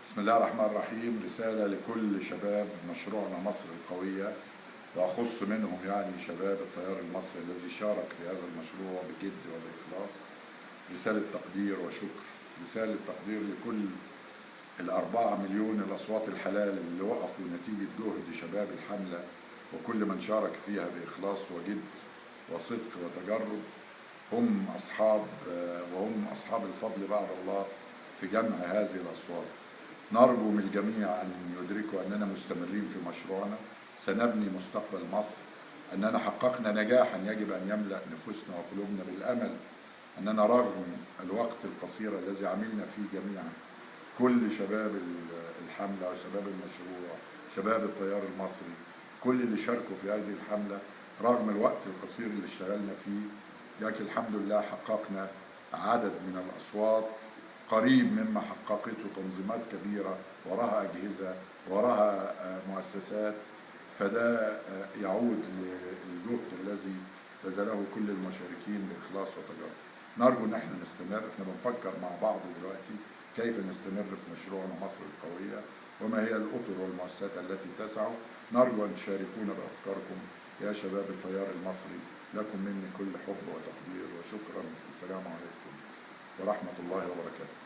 بسم الله الرحمن الرحيم. رسالة لكل شباب مشروعنا مصر القوية، وأخص منهم شباب التيار المصري الذي شارك في هذا المشروع بجد وبإخلاص. رسالة تقدير وشكر، رسالة تقدير لكل ال4 مليون الأصوات الحلال اللي وقفوا نتيجة جهد شباب الحملة، وكل من شارك فيها بإخلاص وجد وصدق وتجرد. هم أصحاب الفضل بعد الله في جمع هذه الأصوات. نرجو من الجميع أن يدركوا أننا مستمرين في مشروعنا، سنبني مستقبل مصر، أننا حققنا نجاحا يجب أن يملأ نفوسنا وقلوبنا بالأمل، أننا رغم الوقت القصير الذي عملنا فيه جميعا، كل شباب الحملة وشباب المشروع، شباب التيار المصري، كل اللي شاركوا في هذه الحملة رغم الوقت القصير اللي اشتغلنا فيه، لكن الحمد لله حققنا عدد من الأصوات قريب مما حققته تنظيمات كبيرة وراها أجهزة وراها مؤسسات. فده يعود للجهد الذي بذله كل المشاركين بإخلاص وتجرد. نرجو ان احنا نستمر. احنا بنفكر مع بعض دلوقتي كيف نستمر في مشروعنا مصر القوية، وما هي الأطر والمؤسسات التي تسعى. نرجو أن تشاركونا بأفكاركم يا شباب التيار المصري. لكم مني كل حب وتقدير وشكرا. السلام عليكم ورحمة الله وبركاته.